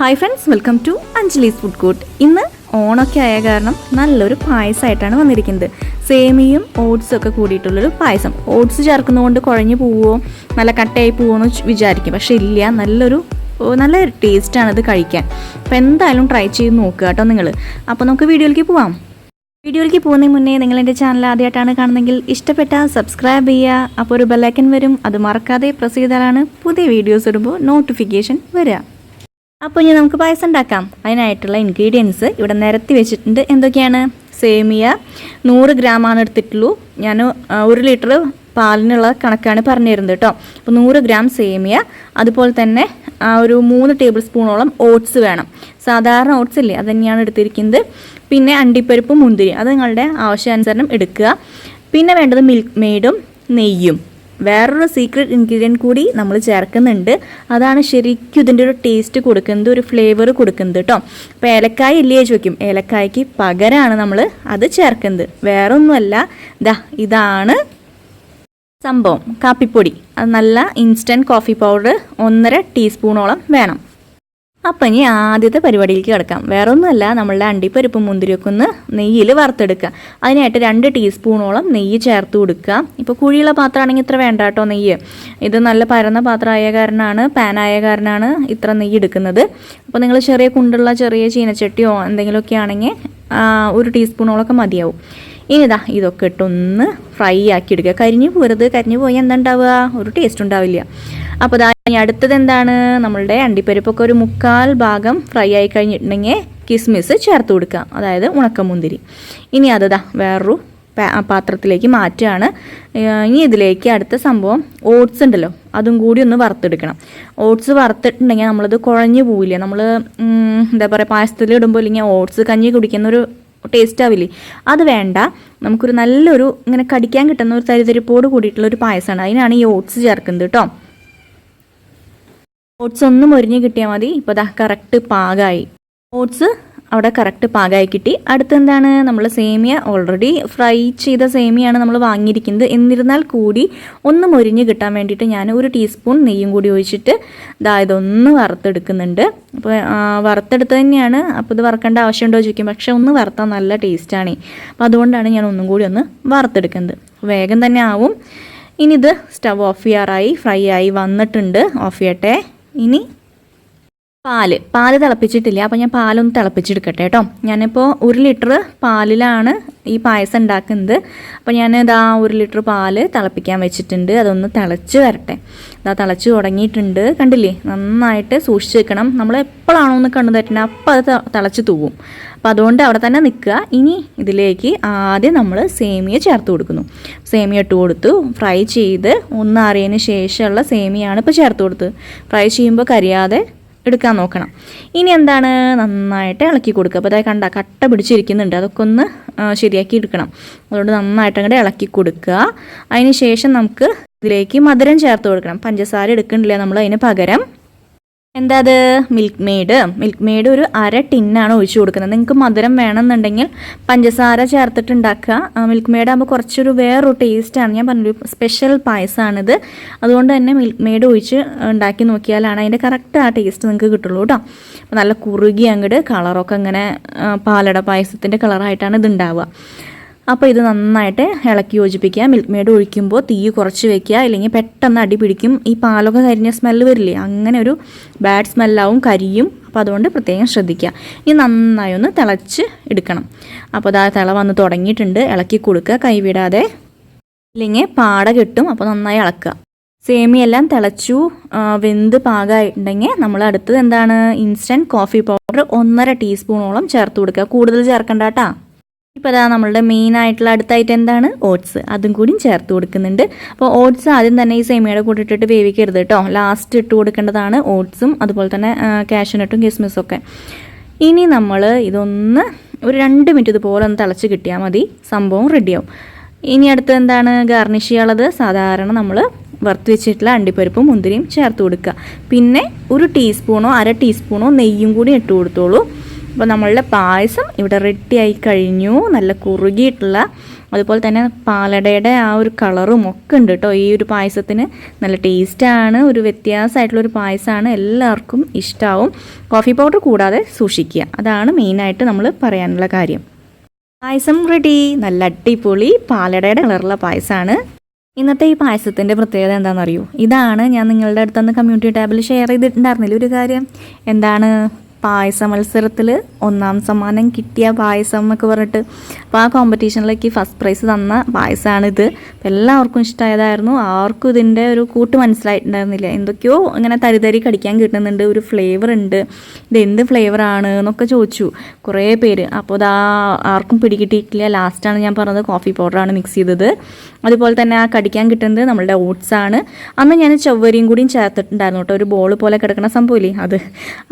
Hi friends, welcome to Anjali's food court. ഇന്ന് ഓണമൊക്കെ ആയ കാരണം നല്ലൊരു പായസമായിട്ടാണ് വന്നിരിക്കുന്നത്. സേമിയും ഓട്സും ഒക്കെ കൂടിയിട്ടുള്ളൊരു പായസം. ഓട്സ് ചേർക്കുന്നതുകൊണ്ട് കുഴഞ്ഞു പോവുമോ, നല്ല കട്ടയായി പോവുമോ എന്ന് വിചാരിക്കും. പക്ഷേ ഇല്ല, നല്ല ടേസ്റ്റാണിത് കഴിക്കാൻ. അപ്പോൾ എന്തായാലും ട്രൈ ചെയ്ത് നോക്കുക കേട്ടോ നിങ്ങൾ. അപ്പോൾ നമുക്ക് വീഡിയോയിലേക്ക് പോവാം. വീഡിയോയിലേക്ക് പോകുന്നതിന് മുന്നേ നിങ്ങൾ എൻ്റെ ചാനൽ ആദ്യമായിട്ടാണ് കാണുന്നതെങ്കിൽ ഇഷ്ടപ്പെട്ടാൽ സബ്സ്ക്രൈബ് ചെയ്യുക. അപ്പോൾ ഒരു ബെല്ലൈക്കൻ വരും, അത് മറക്കാതെ പ്രസ് ചെയ്താലാണ് പുതിയ വീഡിയോസ് ഇടുമ്പോൾ നോട്ടിഫിക്കേഷൻ വരിക. അപ്പോൾ ഇനി നമുക്ക് പായസം ഉണ്ടാക്കാം. അതിനായിട്ടുള്ള ഇൻഗ്രീഡിയൻസ് ഇവിടെ നിരത്തി വെച്ചിട്ടുണ്ട്. എന്തൊക്കെയാണ്? സേമിയ 100 ഗ്രാമാണ് എടുത്തിട്ടുള്ളൂ. ഞാൻ 1 ലിറ്റർ പാലിനുള്ള കണക്കാണ് പറഞ്ഞു തരുന്നത് കേട്ടോ. അപ്പോൾ 100 ഗ്രാം സേമിയ, അതുപോലെ തന്നെ ഒരു 3 ടേബിൾ സ്പൂണോളം ഓട്സ് വേണം. സാധാരണ ഓട്സ് ഇല്ലേ, അത് തന്നെയാണ് എടുത്തിരിക്കുന്നത്. പിന്നെ അണ്ടിപ്പരിപ്പും മുന്തിരി, അത് നിങ്ങളുടെ ആവശ്യാനുസരണം എടുക്കുക. പിന്നെ വേണ്ടത് മിൽക്ക് മെയ്ഡും നെയ്യും. വേറൊരു സീക്രട്ട് ഇൻഗ്രീഡിയൻറ്റ് കൂടി നമ്മൾ ചേർക്കുന്നുണ്ട്. അതാണ് ശരിക്കും ഇതിൻ്റെ ഒരു ടേസ്റ്റ് കൊടുക്കുന്നത്, ഒരു ഫ്ലേവർ കൊടുക്കുന്നത് കേട്ടോ. അപ്പോൾ ഏലക്കായ ഇല്ലേ ചോദിക്കും, ഏലക്കായ്ക്ക് പകരമാണ് നമ്മൾ അത് ചേർക്കുന്നത്. വേറെ ഒന്നുമല്ല, ഇതാണ് സംഭവം. കാപ്പിപ്പൊടി, അത് നല്ല ഇൻസ്റ്റൻറ്റ് കോഫി പൗഡർ 1.5 ടീസ്പൂണോളം വേണം. അപ്പം ഇനി ആദ്യത്തെ പരിപാടിയിലേക്ക് കിടക്കാം. വേറെ ഒന്നുമല്ല, നമ്മളുടെ അണ്ടിപ്പരിപ്പും മുന്തിരിയൊക്കെ ഒന്ന് നെയ്യിൽ വറുത്തെടുക്കുക. അതിനായിട്ട് 2 ടീസ്പൂണോളം നെയ്യ് ചേർത്ത് കൊടുക്കുക. ഇപ്പോൾ കുഴിയുള്ള പാത്രമാണെങ്കിൽ ഇത്ര വേണ്ട കേട്ടോ നെയ്യ്. ഇത് നല്ല പരന്ന പാത്രമായ കാരണമാണ്, പാനായ കാരണമാണ് ഇത്ര നെയ്യ് എടുക്കുന്നത്. അപ്പോൾ നിങ്ങൾ ചെറിയ കുണ്ടുള്ള ചെറിയ ചീനച്ചട്ടിയോ എന്തെങ്കിലുമൊക്കെ ആണെങ്കിൽ 1 ടീസ്പൂണോളൊക്കെ മതിയാവും. ഇനി ഇതൊക്കെ ഇട്ടൊന്ന് ഫ്രൈ ആക്കി എടുക്കുക. കരിഞ്ഞു പോരുത്, കരിഞ്ഞു പോയാൽ എന്താ ഉണ്ടാവുക, ഒരു ടേസ്റ്റ് ഉണ്ടാവില്ല. അപ്പോൾ ഇനി അടുത്തത് എന്താണ്? നമ്മളുടെ അണ്ടിപ്പരിപ്പൊക്കെ ഒരു 1/4 ഭാഗം ഫ്രൈ ആയി കഴിഞ്ഞിട്ടുണ്ടെങ്കിൽ കിസ്മിസ് ചേർത്ത് കൊടുക്കുക, അതായത് ഉണക്കമുന്തിരി. ഇനി അത് വേറൊരു പാത്രത്തിലേക്ക് മാറ്റുകയാണ്. ഇനി ഇതിലേക്ക് അടുത്ത സംഭവം ഓട്സ് ഉണ്ടല്ലോ, അതും കൂടി ഒന്ന് വറുത്തെടുക്കണം. ഓട്സ് വറുത്തിട്ടുണ്ടെങ്കിൽ നമ്മളത് കുഴഞ്ഞു പോവില്ല. നമ്മൾ എന്താ പറയുക, പായസത്തിൽ ഇടുമ്പോൾ ഇല്ലെങ്കിൽ ഓട്സ് കഞ്ഞി കുടിക്കുന്നൊരു ടേസ്റ്റ് ആവില്ലേ, അത് വേണ്ട. നമുക്കൊരു നല്ലൊരു ഇങ്ങനെ കടിക്കാൻ കിട്ടുന്ന ഒരു തരിതരിപ്പോട് കൂടിയിട്ടുള്ളൊരു പായസമാണ്. അതിനാണ് ഈ ഓട്സ് ചേർക്കുന്നത് കേട്ടോ. ഓട്സ് ഒന്ന് മൊരിഞ്ഞ് കിട്ടിയാൽ മതി. ഇപ്പോൾ കറക്റ്റ് പാകമായി. ഓട്സ് അവിടെ കറക്റ്റ് പാകമായി കിട്ടി. അടുത്ത് എന്താണ്? നമ്മൾ സേമിയ ഓൾറെഡി ഫ്രൈ ചെയ്ത സേമിയാണ് നമ്മൾ വാങ്ങിയിരിക്കുന്നത്. എന്നിരുന്നാൽ കൂടി ഒന്ന് മൊരിഞ്ഞ് കിട്ടാൻ വേണ്ടിയിട്ട് ഞാൻ 1 ടീസ്പൂൺ നെയ്യും കൂടി ഒഴിച്ചിട്ട് ഇതൊന്ന് വറുത്തെടുക്കുന്നുണ്ട്. അപ്പോൾ വറുത്തെടുത്ത് തന്നെയാണ്. അപ്പോൾ ഇത് വറുക്കേണ്ട ആവശ്യമുണ്ടോ ചോദിക്കും, പക്ഷേ ഒന്ന് വറുത്താൽ നല്ല ടേസ്റ്റാണ്. അപ്പോൾ അതുകൊണ്ടാണ് ഞാൻ ഒന്നും കൂടി ഒന്ന് വറുത്തെടുക്കുന്നത്. വേഗം തന്നെ ആവും. ഇനി ഇത് സ്റ്റവ് ഓഫ് ചെയ്യാറായി, ഫ്രൈ ആയി വന്നിട്ടുണ്ട്. ഓഫ് ചെയ്യട്ടെ. ഇനി പാല് തിളപ്പിച്ചിട്ടില്ല, അപ്പോൾ ഞാൻ പാലൊന്ന് തിളപ്പിച്ചെടുക്കട്ടെ കേട്ടോ. ഞാനിപ്പോൾ 1 ലിറ്റർ പാലിലാണ് ഈ പായസം ഉണ്ടാക്കുന്നത്. അപ്പോൾ ഞാൻ 1 ലിറ്റർ പാല് തിളപ്പിക്കാൻ വെച്ചിട്ടുണ്ട്. അതൊന്ന് തിളച്ച് വരട്ടെ. തിളച്ച് തുടങ്ങിയിട്ടുണ്ട്, കണ്ടില്ലേ? നന്നായിട്ട് സൂക്ഷിച്ച് വെക്കണം. നമ്മൾ എപ്പോഴാണോ ഒന്ന് കണ്ണു തട്ടുന്നത് അപ്പോൾ അത് തിളച്ച് തൂവും. അപ്പോൾ അതുകൊണ്ട് അവിടെ തന്നെ നിൽക്കുക. ഇനി ഇതിലേക്ക് ആദ്യം നമ്മൾ സേമിയ ചേർത്ത് കൊടുക്കുന്നു. സേമിയ ഇട്ട് കൊടുത്തു. ഫ്രൈ ചെയ്ത് ഒന്ന് അറിയതിന് ശേഷമുള്ള സേമിയാണ് ഇപ്പോൾ ചേർത്ത് കൊടുത്തത്. ഫ്രൈ ചെയ്യുമ്പോൾ കരിയാതെ എടുക്കാൻ നോക്കണം. ഇനി എന്താണ്? നന്നായിട്ട് ഇളക്കി കൊടുക്കുക. അപ്പോൾ കണ്ട കട്ട പിടിച്ചിരിക്കുന്നുണ്ട്, അതൊക്കെ ഒന്ന് ശരിയാക്കി എടുക്കണം. അതുകൊണ്ട് നന്നായിട്ട് അങ്ങോട്ട് ഇളക്കി കൊടുക്കുക. അതിന് ശേഷം നമുക്ക് ഇതിലേക്ക് മധുരം ചേർത്ത് കൊടുക്കണം. പഞ്ചസാര എടുക്കണില്ല നമ്മൾ, അതിന് പകരം മിൽക്ക് മെയ്ഡ് ഒരു 1/2 ടിന്നാണ് ഒഴിച്ചു കൊടുക്കുന്നത്. നിങ്ങൾക്ക് മധുരം വേണമെന്നുണ്ടെങ്കിൽ പഞ്ചസാര ചേർത്തിട്ട് ഉണ്ടാക്കുക. മിൽക്ക് മെയ്ഡ് ആകുമ്പോൾ കുറച്ചൊരു വേറൊരു ടേസ്റ്റാണ്. ഞാൻ പറഞ്ഞൊരു സ്പെഷ്യൽ പായസമാണിത്. അതുകൊണ്ട് തന്നെ മിൽക്ക് മെയ്ഡ് ഒഴിച്ച് ഉണ്ടാക്കി നോക്കിയാലാണ് അതിൻ്റെ കറക്റ്റ് ആ ടേസ്റ്റ് നിങ്ങൾക്ക് കിട്ടുള്ളൂ കേട്ടോ. അപ്പോൾ നല്ല കുറുകി അങ്ങോട്ട് കളറൊക്കെ ഇങ്ങനെ പാലട പായസത്തിൻ്റെ കളറായിട്ടാണ് ഇത് ഉണ്ടാവുക. അപ്പോൾ ഇത് നന്നായിട്ട് ഇളക്കി യോജിപ്പിക്കുക. മിൽക്ക് മെയ്ഡ് ഒഴിക്കുമ്പോൾ തീ കുറച്ച് വെക്കുക, ഇല്ലെങ്കിൽ പെട്ടെന്ന് അടി പിടിക്കും. ഈ പാലൊക്കെ കരിഞ്ഞ സ്മെല്ല് വരില്ലേ, അങ്ങനെ ഒരു ബാഡ് സ്മെല്ലാവും, കരിയും. അപ്പോൾ അതുകൊണ്ട് പ്രത്യേകം ശ്രദ്ധിക്കുക. ഇനി നന്നായി ഒന്ന് തിളച്ച് എടുക്കണം. അപ്പോൾ തിള വന്ന് തുടങ്ങിയിട്ടുണ്ട്. ഇളക്കി കൊടുക്കുക, കൈവിടാതെ, ഇല്ലെങ്കിൽ പാട കിട്ടും. അപ്പോൾ നന്നായി ഇളക്കുക. സേമിയെല്ലാം തിളച്ചു വെന്ത് പാകമായിട്ടുണ്ടെങ്കിൽ നമ്മൾ അടുത്തത് എന്താണ്? ഇൻസ്റ്റൻറ്റ് കോഫി പൗഡർ 1.5 ടീസ്പൂണോളം ചേർത്ത് കൊടുക്കുക. കൂടുതൽ ചേർക്കണ്ട കേട്ടോ. ഇപ്പോൾ നമ്മളുടെ മെയിനായിട്ടുള്ള അടുത്തായിട്ട് എന്താണ്? ഓട്സ്, അതും കൂടി ചേർത്ത് കൊടുക്കുന്നുണ്ട്. അപ്പോൾ ഓട്സ് ആദ്യം തന്നെ ഈ സേമിയയുടെ കൂടെ ഇട്ടിട്ട് വേവിക്കരുത് കേട്ടോ. ലാസ്റ്റ് ഇട്ട് കൊടുക്കേണ്ടതാണ് ഓട്സും അതുപോലെ തന്നെ കാഷ്യൂനട്ടും കിസ്മിസും ഒക്കെ. ഇനി നമ്മൾ ഇതൊന്ന് ഒരു 2 മിനിറ്റ് ഇതുപോലെ ഒന്ന് തിളച്ച് കിട്ടിയാൽ മതി, സംഭവം റെഡിയാവും. ഇനി അടുത്ത് എന്താണ്? ഗാർണിഷ് ചെയ്യാനുള്ളത് സാധാരണ നമ്മൾ വറുത്ത് വെച്ചിട്ടുള്ള അണ്ടിപ്പരിപ്പും മുന്തിരിയും ചേർത്ത് കൊടുക്കുക. പിന്നെ 1 ടീസ്പൂണോ 1/2 ടീസ്പൂണോ നെയ്യും കൂടി ഇട്ട് കൊടുത്തോളൂ. അപ്പോൾ നമ്മളുടെ പായസം ഇവിടെ റെഡി ആയി കഴിഞ്ഞു. നല്ല കുറുകിയിട്ടുള്ള, അതുപോലെ തന്നെ പാലടയുടെ ആ ഒരു കളറും ഒക്കെ ഉണ്ട് കേട്ടോ ഈ ഒരു പായസത്തിന്. നല്ല ടേസ്റ്റാണ്, ഒരു വ്യത്യാസമായിട്ടുള്ളൊരു പായസമാണ്, എല്ലാവർക്കും ഇഷ്ടമാവും. കോഫി പൗഡർ കൂടാതെ സൂക്ഷിക്കുക, അതാണ് മെയിനായിട്ട് നമ്മൾ പറയാനുള്ള കാര്യം. പായസം റെഡി. നല്ല അടിപൊളി പാലടയുടെ കളറുള്ള പായസമാണ്. ഇന്നത്തെ ഈ പായസത്തിൻ്റെ പ്രത്യേകത എന്താണെന്നറിയോ? ഇതാണ് ഞാൻ നിങ്ങളുടെ അടുത്തുനിന്ന് കമ്മ്യൂണിറ്റി ടാബിൽ ഷെയർ ചെയ്തിട്ടുണ്ടായിരുന്നില്ല ഒരു കാര്യം. എന്താണ്? പായസ മത്സരത്തിൽ 1ാം സമ്മാനം കിട്ടിയ പായസം എന്നൊക്കെ പറഞ്ഞിട്ട്. അപ്പോൾ ആ കോമ്പറ്റീഷനിലേക്ക് ഫസ്റ്റ് പ്രൈസ് തന്ന പായസമാണിത്. അപ്പോൾ എല്ലാവർക്കും ഇഷ്ടമായതായിരുന്നു. ആർക്കും ഇതിൻ്റെ ഒരു കൂട്ട് മനസ്സിലായിട്ടുണ്ടായിരുന്നില്ല. എന്തൊക്കെയോ ഇങ്ങനെ തരി കടിക്കാൻ കിട്ടുന്നുണ്ട്, ഒരു ഫ്ലേവർ ഉണ്ട്, ഇത് എന്ത് ഫ്ലേവറാണ് എന്നൊക്കെ ചോദിച്ചു കുറേ പേര്. അപ്പോൾ ഇതാ ആർക്കും പിടികിട്ടിയിട്ടില്ല. ലാസ്റ്റാണ് ഞാൻ പറഞ്ഞത് കോഫി പൗഡറാണ് മിക്സ് ചെയ്തത്. അതുപോലെ തന്നെ ആ കടിക്കാൻ കിട്ടുന്നത് നമ്മളുടെ ഓട്സാണ്. അന്ന് ഞാൻ ചവ്വരിയും കൂടിയും ചേർത്തിട്ടുണ്ടായിരുന്നു കേട്ടോ, ഒരു ബോൾ പോലെ കിടക്കുന്ന സംഭവമില്ലേ അത്.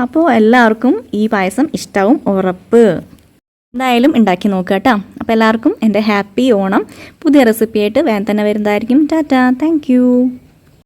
അപ്പോൾ എല്ലാവർക്കും ഈ പായസം ഇഷ്ടാവും ഉറപ്പ്. എന്തായാലും ഉണ്ടാക്കി നോക്കുക കേട്ടോ. അപ്പോൾ എല്ലാവർക്കും എൻ്റെ ഹാപ്പി ഓണം. പുതിയ റെസിപ്പിയായിട്ട് വേഗം തന്നെ വരുന്നതായിരിക്കും. Tata, thank you.